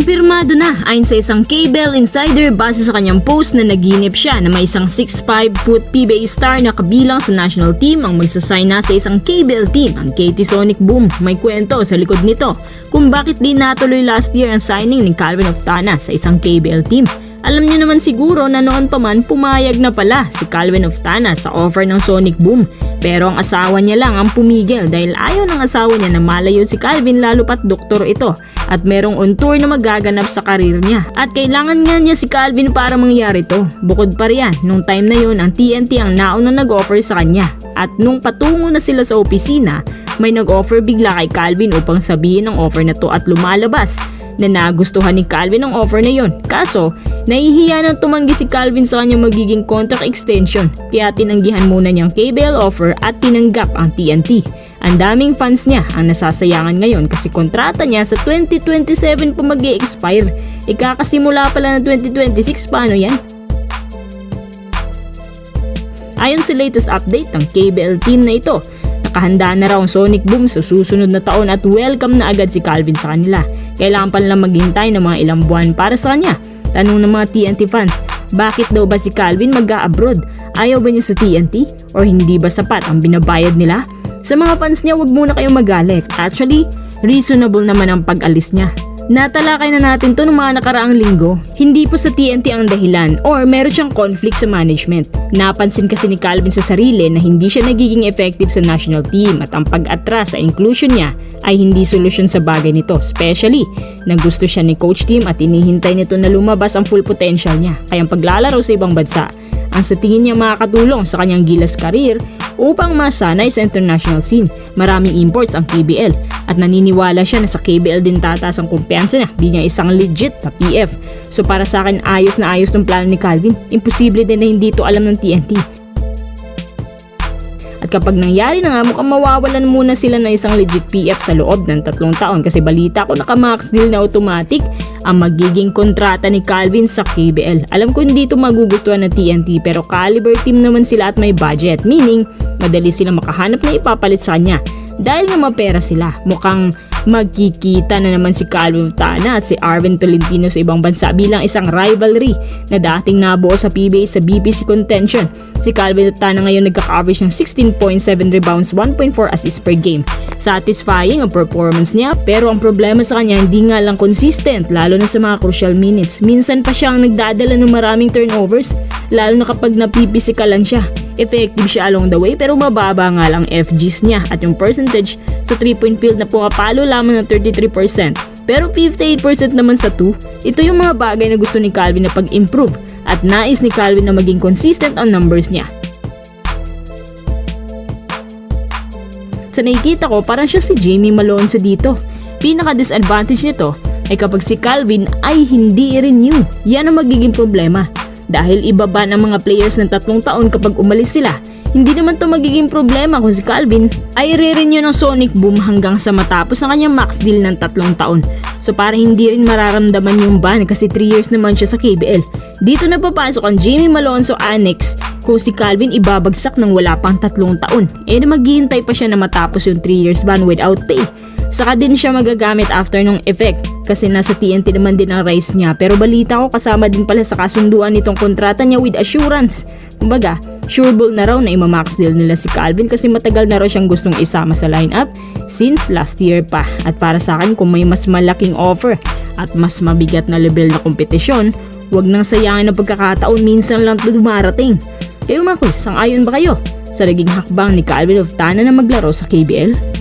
Kumpirmado na ayon sa isang KBL insider base sa kanyang post na naginip siya na may isang 6'5" PBA star na kabilang sa national team ang magsasign na sa isang KBL team, ang KT Sonic Boom. May kwento sa likod nito kung bakit di natuloy last year ang signing ni Calvin Oftana sa isang KBL team. Alam niyo naman siguro na noon pa man pumayag na pala si Calvin Oftana sa offer ng Sonic Boom. Pero ang asawa niya lang ang pumigil dahil ayaw ng asawa niya na malayo si Calvin lalo pat doktor ito at merong on tour na magaganap sa karir niya. At kailangan nga niya si Calvin para mangyari to. Bukod pa riyan, nung time na yun ang TNT ang nauna nag-offer sa kanya. At nung patungo na sila sa opisina, may nag-offer bigla kay Calvin upang sabihin ang offer na to at lumalabas na nagustuhan ni Calvin ang offer na yon. Kaso, nahihiya nang tumanggi si Calvin sa kanyang magiging contract extension kaya tinanggihan muna niyang KBL offer at tinanggap ang TNT. Ang daming fans niya ang nasasayangan ngayon kasi kontrata niya sa 2027 pa mag-e-expire. Ikakasimula pala ng 2026, paano yan? Ayon sa latest update ng KBL team na ito, nakahanda na raw ang Sonic Boom sa susunod na taon at welcome na agad si Calvin sa kanila. Kailangan pa nilang maghintay ng mga ilang buwan para sa kanya. Tanong ng mga TNT fans, bakit daw ba si Calvin mag-a-abroad? Ayaw ba niya sa TNT? Or hindi ba sapat ang binabayad nila? Sa mga fans niya, wag muna kayong magalit. Actually, reasonable naman ang pag-alis niya. Natalakay na natin to ng mga nakaraang linggo. Hindi po sa TNT ang dahilan or meron siyang conflict sa management. Napansin kasi ni Calvin sa sarili na hindi siya nagiging effective sa national team at ang pag-atras sa inclusion niya ay hindi solusyon sa bagay nito. Especially, gusto siya ni coach team at inihintay nito na lumabas ang full potential niya. Kaya ang paglalaro sa ibang bansa ang sa tingin niya makakatulong sa kanyang gilas career upang masanay sa international scene. Maraming imports ang KBL at naniniwala siya na sa KBL din tataas ang kumpiyansa niya. Di niya isang legit na PF. So para sa akin ayos na ayos ng plano ni Calvin. Imposible din na hindi ito alam ng TNT. At kapag nangyari na nga, mukhang mawawalan muna sila ng isang legit PF sa loob ng 3 taon kasi balita ko naka-max deal na automatic ang magiging kontrata ni Calvin sa KBL. Alam ko hindi ito magugustuhan ng TNT pero caliber team naman sila at may budget, meaning madali sila makahanap na ipapalit sa kanya. Dahil nga mapera sila, mukhang magkikita na naman si Calvin Oftana at si Arvin Tolentino sa ibang bansa bilang isang rivalry na dating nabuo sa PBA sa BPC contention. Si Calvin Oftana ngayon nagka-average ng 16.7 rebounds, 1.4 assists per game. Satisfying ang performance niya pero ang problema sa kanya hindi nga lang consistent lalo na sa mga crucial minutes. Minsan pa siya ang nagdadala ng maraming turnovers lalo na kapag napipisikalan siya. Effective siya along the way pero mababa nga lang FGs niya at yung percentage sa 3-point field na pumapalo lamang ng 33%. Pero 58% naman sa 2. Ito yung mga bagay na gusto ni Calvin na pag-improve at nais ni Calvin na maging consistent ang numbers niya. Sa nakikita ko parang siya si Jamie Malone sa dito. Pinaka-disadvantage nito ay kapag si Calvin ay hindi renew. Yan ang magiging problema. Dahil ibaba ng mga players ng 3 taon kapag umalis sila. Hindi naman to magiging problema kung si Calvin ay re-renew ng Sonic Boom hanggang sa matapos ang kanyang max deal ng 3 taon. So para hindi rin mararamdaman yung ban kasi 3 years naman siya sa KBL. Dito na papasok ang Jamie Malone so annex kung si Calvin ibabagsak ng wala pang 3 taon. Maghihintay pa siya na matapos yung 3 years ban without pay. Saka din siya magagamit after nung effect kasi nasa TNT naman din ang rise niya pero balita ko kasama din pala sa kasunduan nitong kontrata niya with assurance. Kumbaga, sureball na raw na imamax deal nila si Calvin kasi matagal na raw siyang gustong isama sa lineup since last year pa. At para sa akin kung may mas malaking offer at mas mabigat na level na kompetisyon, wag nang sayangin ang pagkakataon, minsan lang ito dumarating. Kayo mga quiz, sang-ayon ba kayo sa naging hakbang ni Calvin Oftana na maglaro sa KBL?